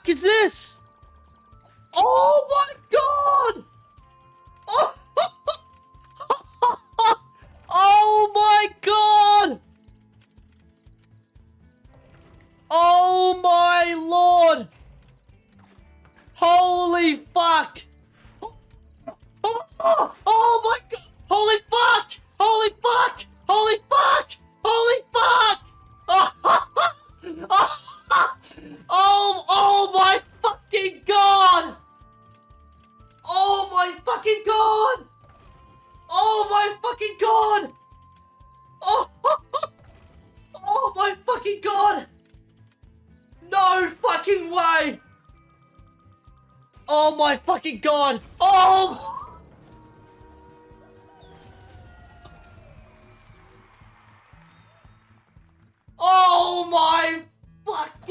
fuck is this? Oh my god! Oh, oh my god! Oh my lord! Holy fuck! Oh my god! Holy fuck! Holy fuck! Holy fuck! Holy fuck! Oh my fucking god! Oh my fucking god! Oh my fucking god! Oh, oh my fucking god! No fucking way! Oh my fucking god! Oh! Oh my fucking